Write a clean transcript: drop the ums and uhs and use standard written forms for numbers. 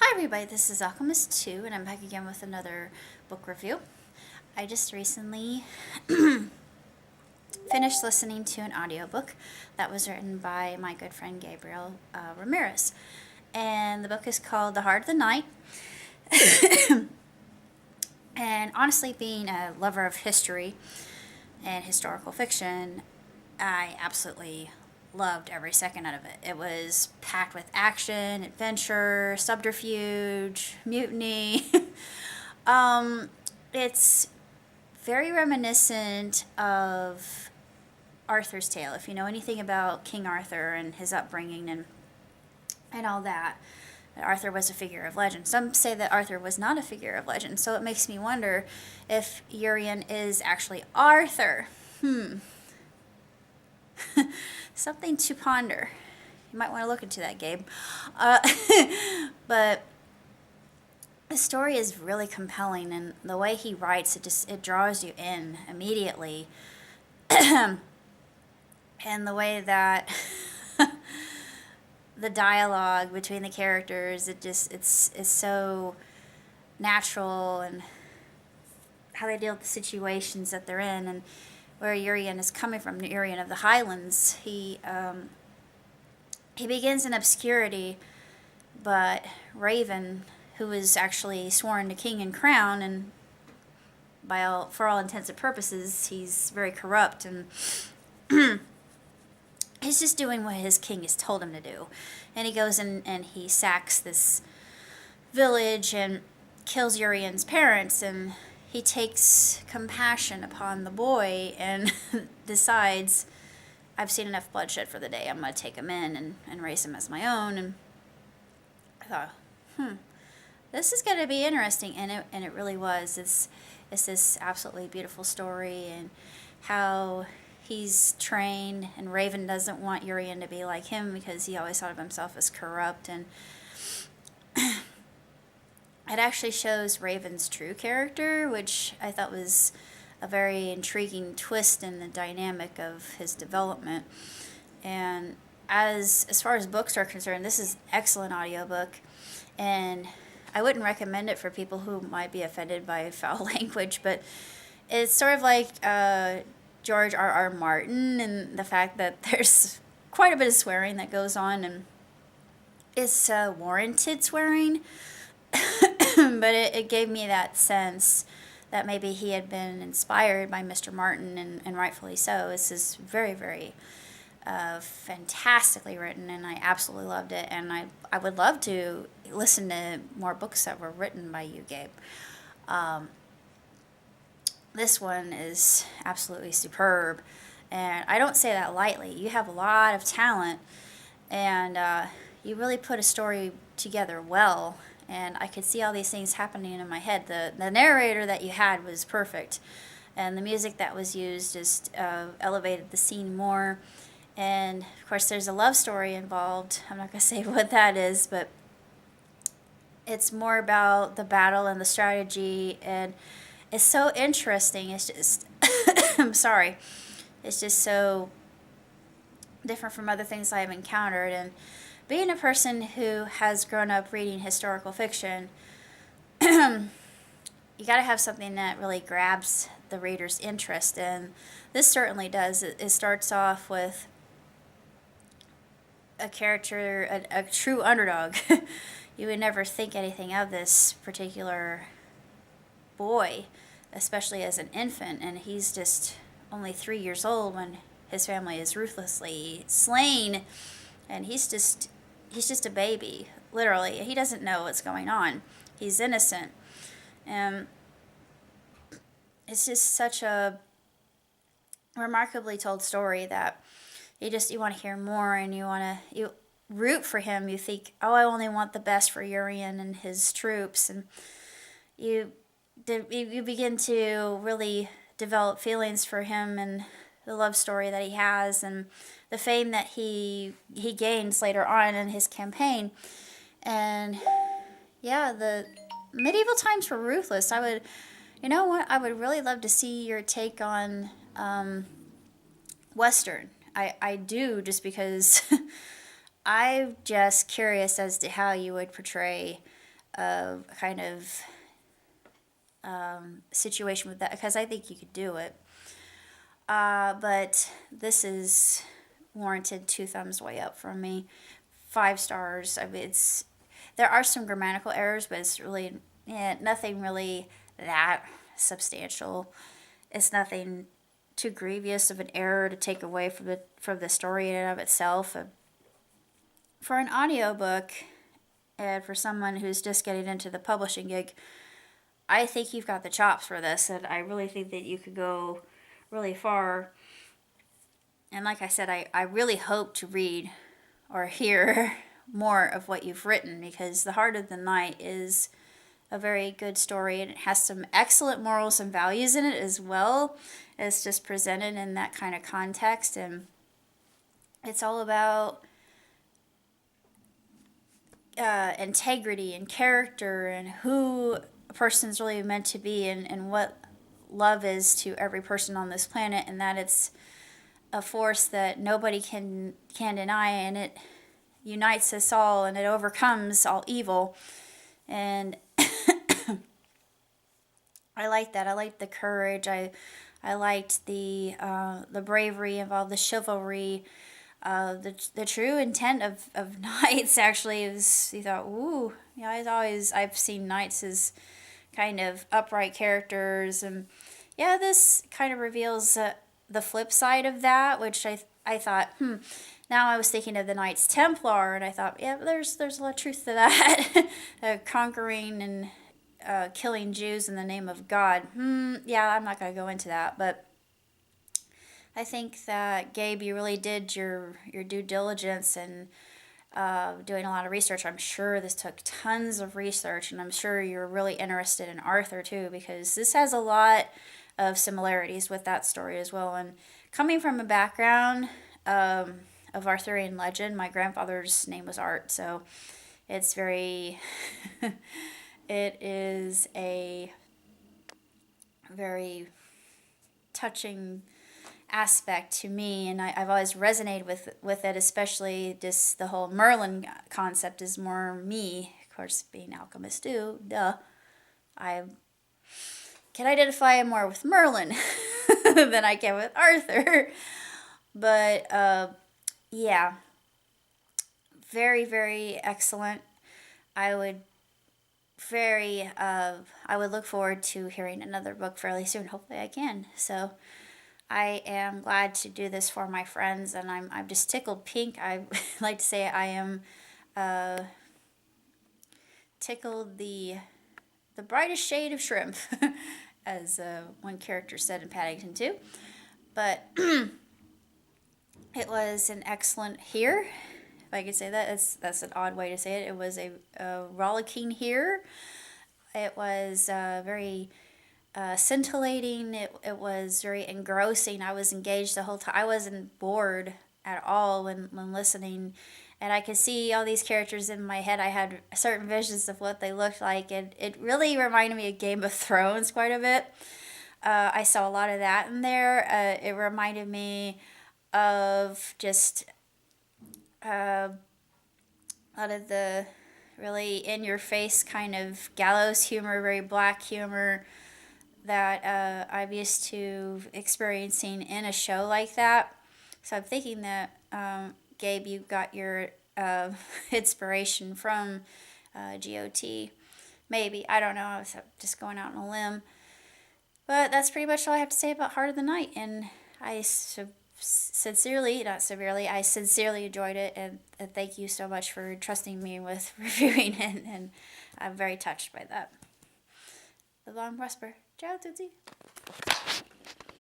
Hi everybody, this is Alchemist 2 and I'm back again with another book review. I just recently finished listening to an audiobook that was written by my good friend Gabriel Ramirez. And the book is called The Heart of the Night. And honestly, being a lover of history and historical fiction, I absolutely loved every second out of it. It was packed with action, adventure, subterfuge, mutiny. It's very reminiscent of Arthur's Tale. If you know anything about King Arthur and his upbringing and all that, Arthur was a figure of legend. Some say that Arthur was not a figure of legend, so it makes me wonder if Urian is actually Arthur. Something to ponder. You might want to look into that, Gabe. But the story is really compelling, and the way he writes, it draws you in immediately. And the way that the dialogue between the characters, it's so natural, and how they deal with the situations that they're in, and where Urian is coming from, Urian of the Highlands. He begins in obscurity, but Raven, who is actually sworn to king and crown, and for all intents and purposes, he's very corrupt, and he's just doing what his king has told him to do. And he goes in and he sacks this village and kills Urian's parents, and he takes compassion upon the boy and decides, I've seen enough bloodshed for the day. I'm going to take him in and raise him as my own. And I thought, this is going to be interesting. And it really was. It's this absolutely beautiful story, and how he's trained, and Raven doesn't want Urian to be like him because he always thought of himself as corrupt. And it actually shows Raven's true character, which I thought was a very intriguing twist in the dynamic of his development. And as far as books are concerned, this is an excellent audiobook, and I wouldn't recommend it for people who might be offended by foul language, but it's sort of like George R.R. Martin, and the fact that there's quite a bit of swearing that goes on, and it's warranted swearing. But it gave me that sense that maybe he had been inspired by Mr. Martin, and rightfully so. This is very, very fantastically written, and I absolutely loved it. And I would love to listen to more books that were written by you, Gabe. This one is absolutely superb, and I don't say that lightly. You have a lot of talent, and you really put a story together well. And I could see all these things happening in my head. The narrator that you had was perfect. And the music that was used just elevated the scene more. And, of course, there's a love story involved. I'm not going to say what that is, but it's more about the battle and the strategy. And it's so interesting. It's just, I'm sorry. It's just so different from other things I've encountered. And being a person who has grown up reading historical fiction, you got to have something that really grabs the reader's interest, and this certainly does. It starts off with a character, a true underdog. You would never think anything of this particular boy, especially as an infant, and he's just only 3 years old when his family is ruthlessly slain, and he's just a baby, literally. He doesn't know what's going on. He's innocent. And it's just such a remarkably told story that you want to hear more, and you root for him. You think, oh, I only want the best for Urian and his troops. And you begin to really develop feelings for him, and the love story that he has, and the fame that he gains later on in his campaign. And yeah, the medieval times were ruthless. I would really love to see your take on Western. I do, just because I'm just curious as to how you would portray kind of situation with that, because I think you could do it. But this is warranted 2 thumbs way up from me. 5 stars. I mean, there are some grammatical errors, but it's really nothing really that substantial. It's nothing too grievous of an error to take away from the story in and of itself. For an audiobook, and for someone who's just getting into the publishing gig, I think you've got the chops for this, and I really think that you could go really far. And like I said, I really hope to read or hear more of what you've written, because The Heart of the Night is a very good story, and it has some excellent morals and values in it as well. It's just presented in that kind of context, and it's all about integrity and character and who a person's really meant to be, and what love is to every person on this planet, and that it's a force that nobody can deny, and it unites us all, and it overcomes all evil. And I like that. I liked the courage. I liked the bravery involved, the chivalry, the true intent of knights. Actually, is you thought, ooh, I've seen knights as kind of upright characters, and yeah, this kind of reveals the flip side of that, which I thought, Now I was thinking of the Knights Templar, and I thought, yeah, there's a lot of truth to that. Conquering and killing Jews in the name of God. Yeah, I'm not going to go into that, but I think that, Gabe, you really did your due diligence and doing a lot of research. I'm sure this took tons of research, and I'm sure you're really interested in Arthur too, because this has a lot of similarities with that story as well. And coming from a background of Arthurian legend, my grandfather's name was Art, so it's very, it is a very touching aspect to me, and I've always resonated with it, especially just the whole Merlin concept is more me. Of course, being alchemist too, duh. I can identify more with Merlin than I can with Arthur. But yeah, very, very excellent. I would I would look forward to hearing another book fairly soon. Hopefully I can. So I am glad to do this for my friends, and I'm just tickled pink. I like to say I am tickled the brightest shade of shrimp, as one character said in Paddington 2. But it was an excellent hear, if I could say that. That's an odd way to say it. It was a rollicking hear. It was very scintillating. It was very engrossing. I was engaged the whole time. I wasn't bored at all when listening. And I could see all these characters in my head. I had certain visions of what they looked like. And it really reminded me of Game of Thrones quite a bit. I saw a lot of that in there. It reminded me of just a lot of the really in-your-face kind of gallows humor, very black humor that I'm used to experiencing in a show like that. So I'm thinking that, Gabe, you got your inspiration from GOT. Maybe. I don't know. I was just going out on a limb. But that's pretty much all I have to say about Heart of the Night. And I sincerely enjoyed it. And thank you so much for trusting me with reviewing it. And I'm very touched by that. Live long and prosper. Ciao, Tootsie.